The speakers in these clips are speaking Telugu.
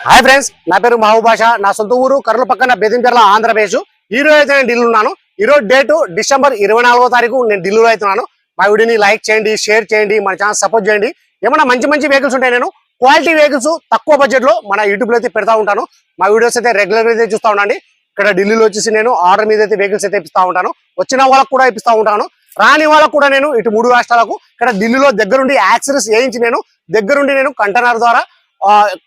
హాయ్ ఫ్రెండ్స్, నా పేరు మహబూబ్ బాషా. నా సొంత ఊరు కర్నూలు పక్కన బెదించెర్ల, ఆంధ్రప్రదేశ్. ఈ రోజు అయితే నేను ఢిల్లీ ఉన్నాను. ఈ రోజు డేటు డిసెంబర్ 24వ తారీఖు. నేను ఢిల్లీలో అవుతున్నాను. మా వీడియోని లైక్ చేయండి, షేర్ చేయండి, మన ఛానల్ సపోర్ట్ చేయండి. ఏమైనా మంచి మంచి వెహికల్స్ ఉంటాయి, నేను క్వాలిటీ వెహికల్స్ తక్కువ బడ్జెట్ లో మన యూట్యూబ్ లో అయితే పెడతా ఉంటాను. మా వీడియోస్ అయితే రెగ్యులర్ అయితే చూస్తూ ఉండండి. ఇక్కడ ఢిల్లీలో వచ్చేసి నేను ఆర్డర్ మీద అయితే వెహికల్స్ అయితే ఇప్పిస్తా ఉంటాను. వచ్చిన వాళ్ళకు కూడా ఇప్పిస్తా ఉంటాను, రాని వాళ్ళకు కూడా. నేను ఇటు 3 రాష్ట్రాలకు ఇక్కడ ఢిల్లీలో దగ్గరుండి యాక్సెస్ వేయించి నేను దగ్గరుండి నేను కంటైనర్ ద్వారా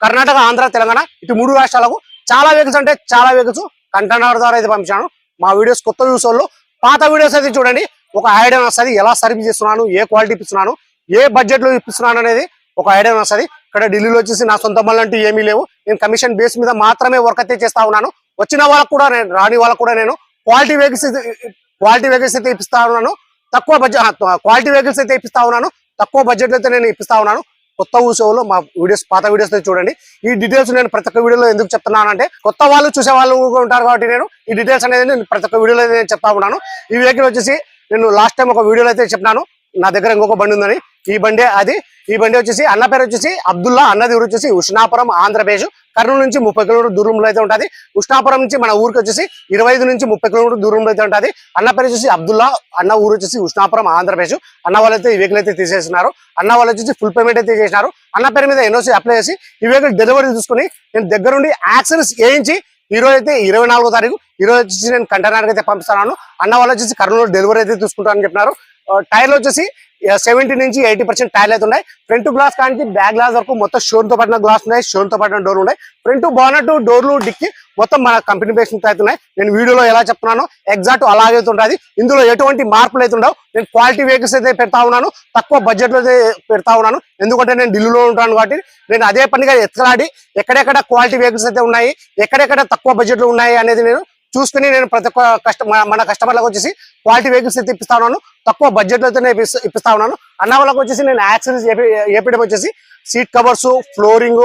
కర్ణాటక, ఆంధ్ర, తెలంగాణ ఇటు 3 రాష్ట్రాలకు చాలా వెహికల్స్ అంటే చాలా వెహికల్స్ కంటైనర్ ద్వారా అయితే పంపించాను. మా వీడియోస్ కొత్త వ్యూస్ వాళ్ళు పాత వీడియోస్ అయితే చూడండి, ఒక ఐడియా వస్తుంది. ఎలా సర్వీస్ చేస్తున్నాను, ఏ క్వాలిటీ ఇప్పిస్తున్నాను, ఏ బడ్జెట్ లో ఇప్పిస్తున్నాను అనేది ఒక ఐడియా వస్తుంది. ఇక్కడ ఢిల్లీలో వచ్చేసి నా సొంత మళ్ళీ అంటూ ఏమీ లేవు. నేను కమిషన్ బేస్ మీద మాత్రమే వర్క్ అయితే చేస్తా ఉన్నాను. వచ్చిన వాళ్ళకు కూడా రాని వాళ్ళకు కూడా నేను క్వాలిటీ వెహికల్స్ అయితే ఇప్పిస్తా ఉన్నాను. తక్కువ బడ్జెట్ క్వాలిటీ వెహికల్స్ అయితే ఇప్పిస్తా ఉన్నాను. తక్కువ బడ్జెట్ అయితే నేను ఇప్పిస్తా ఉన్నాను. కొత్త ఊసోలో మా వీడియోస్, పాత వీడియోస్ చూడండి. ఈ డీటెయిల్స్ నేను ప్రతి ఒక్క వీడియోలో ఎందుకు చెప్తున్నానంటే, కొత్త వాళ్ళు చూసే వాళ్ళు ఉంటారు కాబట్టి నేను ఈ డీటెయిల్స్ అనేది నేను ప్రతి ఒక్క వీడియోలో నేను చెప్తా ఉన్నాను. ఈ వెహికల్ వచ్చేసి నేను లాస్ట్ టైం ఒక వీడియోలో అయితే చెప్పినాను, నా దగ్గర ఇంకొక బండి ఉందని. ఈ బండి వచ్చేసి అన్న పేరు వచ్చేసి అబ్దుల్లా. అన్నది ఊరు వచ్చేసి ఉష్ణాపురం, ఆంధ్రప్రదేశ్. కర్నూలు నుంచి 30 కిలోమీటర్ దూరంలో అయితే ఉంటుంది. ఉష్ణాపురం నుంచి మన ఊరికి వచ్చేసి 25 నుంచి 30 కిలోమీటర్ దూరంలో అయితే ఉంటుంది. అన్న పేరు వచ్చేసి అబ్దుల్లా. అన్న ఊరు వచ్చేసి ఉష్ణాపురం, ఆంధ్రప్రదేశ్. అన్న వాళ్ళు అయితే ఈ వెహికల్ అయితే తీసేస్తున్నారు. అన్న వాళ్ళు వచ్చేసి ఫుల్ పేమెంట్ అయితే చేసినారు. అన్న పేరు మీద ఎన్ఓసి అప్లై చేసి ఈ వెహికల్ డెలివరీ తీసుకుని నేను దగ్గరుండి యాక్సిడెంట్స్ వేయించి ఈ రోజు అయితే 24వ తారీఖు ఈ రోజు వచ్చేసి నేను కంటైనర్ అయితే పంపిస్తున్నాను. అన్న వాళ్ళు వచ్చేసి కర్నూలు డెలివరీ అయితే తీసుకుంటారని చెప్పినారు. టైర్లు వచ్చేసి 70 నుంచి 80% టైర్లు అయితే ఉన్నాయి. ఫ్రంట్ గ్లాస్ కానీ బ్యాక్ గ్లాస్ వరకు మొత్తం షోన్ తో పడిన గ్లాస్ ఉన్నాయి, షోన్ తో పడిన డోర్లు ఉన్నాయి. ఫ్రంట్ బానెట్, డోర్లు, డిక్కి మొత్తం మన కంపెనీ బేస్ అయితే ఉన్నాయి. నేను వీడియోలో ఎలా చెప్తున్నానో ఎగ్జాక్ట్ అలాగే ఉంటుంది. ఇందులో ఎటువంటి మార్పులు అయితే ఉండవు. నేను క్వాలిటీ వెహికల్స్ అయితే పెడతా ఉన్నాను, తక్కువ బడ్జెట్ లో అయితే పెడతా ఉన్నాను. ఎందుకంటే నేను ఢిల్లీలో ఉంటాను కాబట్టి నేను అదే పనిగా ఎత్తులాడి ఎక్కడెక్కడ క్వాలిటీ వెహికల్స్ అయితే ఉన్నాయి, ఎక్కడెక్కడ తక్కువ బడ్జెట్ లో ఉన్నాయి అనేది నేను చూసుకుని నేను ప్రతి ఒక్క మన కస్టమర్లకు వచ్చేసి క్వాలిటీ వెహికల్స్ అయితే ఇప్పిస్తా ఉన్నాను. తక్కువ బడ్జెట్ లో అయితే ఇప్పిస్తా ఉన్నాను. అన్న వాళ్ళకి వచ్చేసి నేను యాక్సెసరీస్ ఏపీఎం వచ్చేసి seat covers, flooring,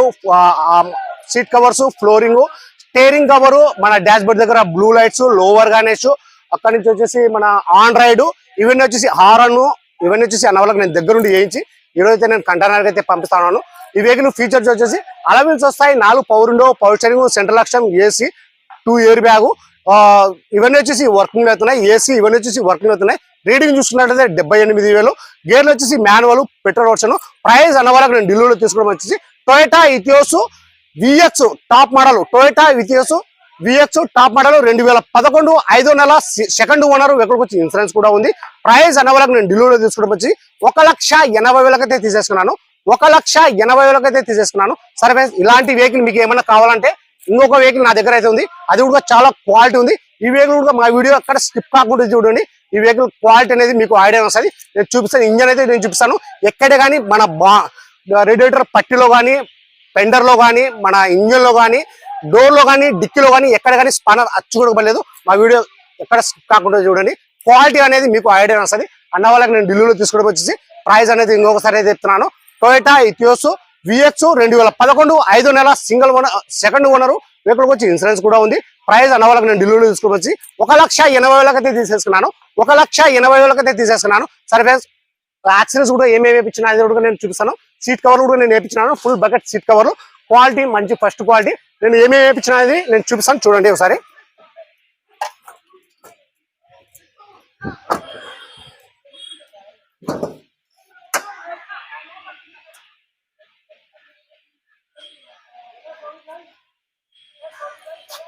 steering cover, మన డాష్ బోర్డ్ దగ్గర బ్లూ లైట్స్, లోవర్ గానేష్, అక్కడి నుంచి వచ్చేసి మన ఆండ్రాయిడ్, ఇవన్నీ వచ్చేసి హారన్, ఇవన్నీ వచ్చేసి అన్న వాళ్ళకి నేను దగ్గరుండి చేయించి ఈరోజు అయితే నేను కంటైనర్ అయితే పంపిస్తాను. ఈ వెహికల్ ఫీచర్స్ వచ్చేసి అలవిల్స్ వస్తాయి, 4 power window, power steering, central లక్ష్యం, ఏసీ, 2 ఇయర్ బ్యాగ్, ఇవన్నీ వచ్చేసి వర్కింగ్ అవుతున్నాయి. ఏసీ ఇవన్నీ వచ్చేసి వర్కింగ్ అవుతున్నాయి. రీడింగ్ చూసుకున్నట్లయితే 78,000. గేర్లు వచ్చేసి మాన్యువల్, పెట్రోల్ వర్షన్. ప్రైస్ అన్న వాళ్ళకి నేను ఢిల్లీలో తీసుకోవడం వచ్చేసి Toyota Etios vx top model. Toyota Etios vx top model 2011 5వ నెల సెకండ్ ఓనర్. వెహికల్కి వచ్చి ఇన్సూరెన్స్ కూడా ఉంది. ప్రైస్ అన్న వాళ్ళకి నేను ఢిల్లీలో తీసుకోవడం వచ్చి 1,80,000 అయితే తీసేసుకున్నాను. 1,80,000 అయితే తీసేసుకున్నాను. సరే ఫ్రెండ్స్, ఇలాంటి వెహికల్ మీకు ఏమైనా కావాలంటే ఇంకొక వెహికల్ నా దగ్గర అయితే ఉంది. అది కూడా చాలా క్వాలిటీ ఉంది. ఈ వెహికల్ కూడా మా వీడియో అక్కడ స్కిప్ కాకుండా చూడండి. ఈ వెహికల్ క్వాలిటీ అనేది మీకు ఐడియా వస్తుంది. నేను చూపిస్తాను, ఇంజన్ అయితే నేను చూపిస్తాను. ఎక్కడ కానీ మన రేడియేటర్ పట్టిలో కానీ, పెండర్ లో కానీ, మన ఇంజన్ లో కానీ, డోర్ లో కానీ, డిక్కీలో కానీ ఎక్కడ కానీ స్పన్నర్ అచ్చుకోవడం. మా వీడియో ఎక్కడ స్కిప్ కాకుండా చూడండి. క్వాలిటీ అనేది మీకు ఐడియా వస్తుంది. అన్న వాళ్ళకి నేను ఢిల్లీలో తీసుకోవడం వచ్చేసి ప్రైస్ అనేది ఇంకొకసారి అయితే చెప్తున్నాను. టొయోటా ఇథియోస్ విఎక్స్ 2011 5వ నెల సెకండ్ ఓనర్. వెహికల్కి వచ్చి ఇన్సూరెన్స్ కూడా ఉంది. ప్రైస్ అన్న వాళ్ళకి నేను ఢిల్లీలో తీసుకుని వచ్చి 1,80,000 అయితే తీసేసుకున్నాను. 1,80,000 అయితే తీసేసుకున్నాను. సరే ఫ్రెండ్స్, యాక్సిడెంట్స్ కూడా ఏమేమి వేయించినా అది కూడా నేను చూపిస్తాను. సీట్ కవర్ కూడా నేను వేయించినాను, ఫుల్ బకెట్ సీట్ కవర్లు. క్వాలిటీ మంచి ఫస్ట్ క్వాలిటీ. నేను ఏమేమి వేయించినా అది నేను చూపిస్తాను, చూడండి ఒకసారి.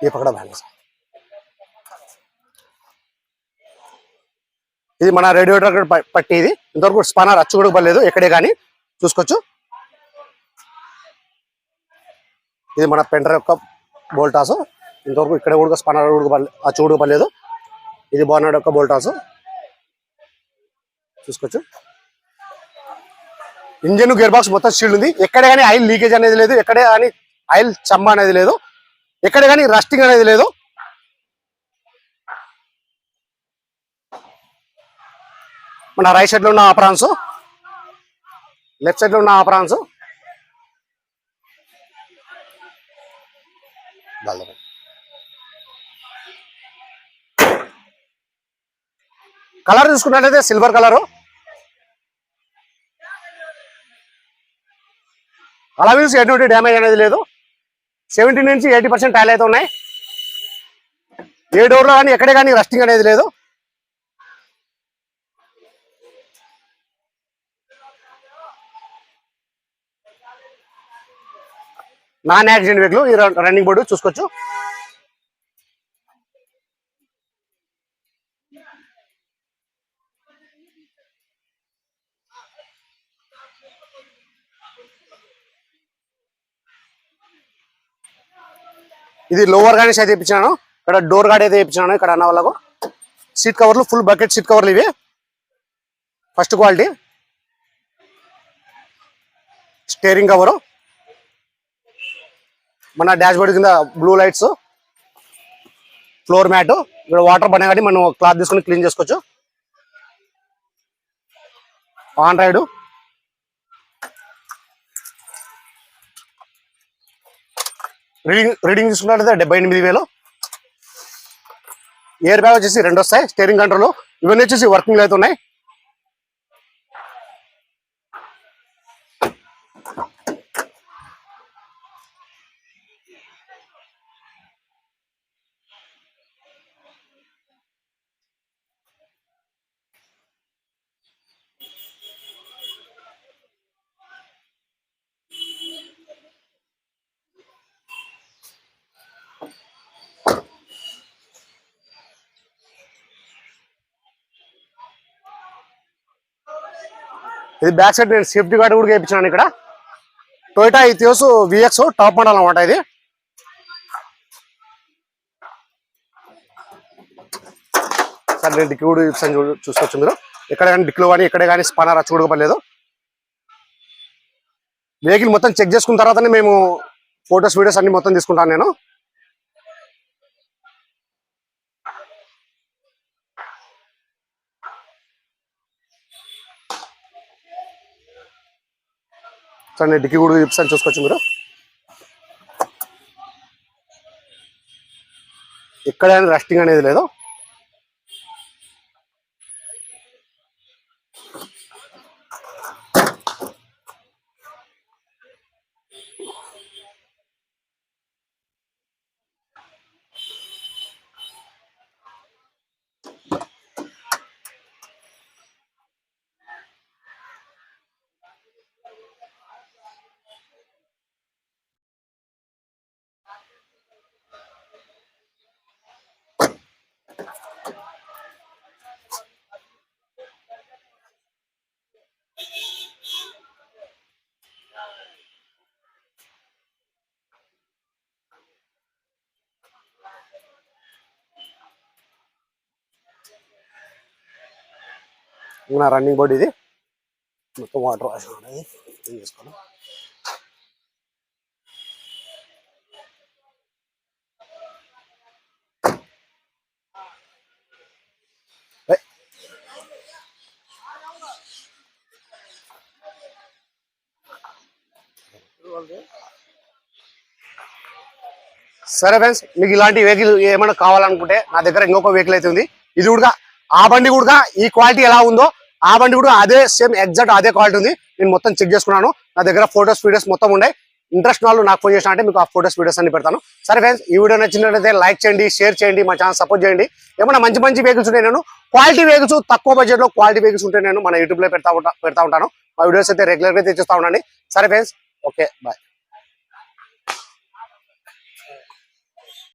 ये पकड़ा भाई, ఇది మన రేడియేటర్ పట్టి. ఇది ఇంతవరకు స్పానర్ అచ్చు కూడా పడలేదు ఎక్కడే కానీ, చూసుకోవచ్చు. ఇది మన పెండర్ యొక్క బోల్టాసు. ఇంతవరకు ఇక్కడ కూడా స్పానర్ అచ్చు కూడా పడలేదు. ఇది బోనట్ యొక్క బోల్టాసు, చూసుకోవచ్చు. ఇంజన్, గేర్ బాక్స్ మొత్తం సీల్డ్ ఉంది. ఎక్కడ కానీ ఆయిల్ లీకేజ్ అనేది లేదు, ఎక్కడే కానీ ఆయిల్ చమ్మ అనేది లేదు, ఎక్కడ కానీ రస్టింగ్ అనేది లేదు. మన రైట్ సైడ్ లో ఉన్న ఆపరాన్స్, లెఫ్ట్ సైడ్ లో ఉన్న ఆపరాన్స్. కలర్ చూసుకున్నట్లయితే సిల్వర్ కలరు. అలవిల్స్ ఎటువంటి డ్యామేజ్ అనేది లేదు. 70 నుంచి 80% టైల్ అయితే ఉన్నాయి. ఏ డోర్లో కానీ ఎక్కడే కానీ రస్టింగ్ అనేది లేదు. నాన్ యాక్సిడెంట్ వెహికల్ ఈ రన్నింగ్ బోర్డు చూసుకోవచ్చు. ఇది లోవర్ గార్నిష్ అయితే ఇప్పించాను. ఇక్కడ డోర్ గార్డ్ అయితే ఇప్పించాను. ఇక్కడ అన్న వాళ్ళకు సీట్ కవర్లు ఫుల్ బకెట్ సీట్ కవర్లు ఇవి ఫస్ట్ క్వాలిటీ. స్టీరింగ్ కవరు, మన డాష్ బోర్డ్ కింద బ్లూ లైట్స్, ఫ్లోర్ మ్యాట్. ఇక్కడ వాటర్ పడినా కానీ మనం క్లాత్ తీసుకొని క్లీన్ చేసుకోవచ్చు. ఆన్ రైడ్, రీడింగ్ చూసుకున్నట్లయితే 78,000. ఎయిర్ బ్యాగ్ వచ్చేసి 2 వస్తాయి. స్టీరింగ్ కంట్రోల్ ఇవన్నీ వచ్చేసి వర్కింగ్ అయితే ఉన్నాయి. ఇది బ్యాక్ సైడ్ నేను సేఫ్టీ గార్డ్ కూడా వేయించాను. ఇక్కడ Toyota Etios VX top model అనమాట. ఇది సార్ నేను డిక్కీ కూడా చూసుకోవచ్చు. మీరు ఎక్కడ కానీ డిక్కీలో కానీ ఎక్కడ కానీ స్పానర్ చూడకపోలేదు. వెహికల్ మొత్తం చెక్ చేసుకున్న తర్వాతనే మేము ఫొటోస్ వీడియోస్ అన్ని మొత్తం తీసుకుంటాను నేను. సార్ నేను డిక్కీ కూడా చూసుకోవచ్చు. మీరు ఎక్కడైనా రస్టింగ్ అనేది లేదు. నా రన్నింగ్ బోర్డు ఇది మొత్తం వాటర్ వాష్ అనేది క్లీన్ చేసుకోవాలి. సరే ఫ్రెండ్స్, మీకు ఇలాంటి వెహికల్ ఏమైనా కావాలనుకుంటే నా దగ్గర ఇంకొక వెహికల్ అయితే ఉంది. ఇది కూడా ఆ బండి కూడా ఈ క్వాలిటీ ఎలా ఉందో ఆ బండి కూడా అదే సేమ్ ఎగ్జాక్ట్ అదే క్వాలిటీ ఉంది. నేను మొత్తం చెక్ చేసుకున్నాను. నా దగ్గర ఫొటోస్ వీడియోస్ మొత్తం ఉన్నాయి. ఇంట్రెస్ట్ వాళ్ళు నాకు ఫోన్ చేసినా అంటే మీకు ఆ ఫొటోస్ వీడియోస్ అన్ని పెడతాను. సరే ఫ్రెండ్స్, ఈ వీడియో నచ్చినట్లయితే లైక్ చేయండి, షేర్ చేయండి, మా ఛానల్ సపోర్ట్ చేయండి. ఏమైనా మంచి మంచి వెహికల్స్ ఉంటాయి, నేను క్వాలిటీ వెహికల్స్ తక్కువ బడ్జెట్ లో క్వాలిటీ వెహికల్స్ ఉంటే నేను మన యూట్యూబ్ లో పెడతా ఉంటాను. మా వీడియోస్ అయితే రెగ్యులర్ గా తెచ్చిస్తా ఉండండి. సరే ఫ్రెండ్స్, ఓకే బాయ్.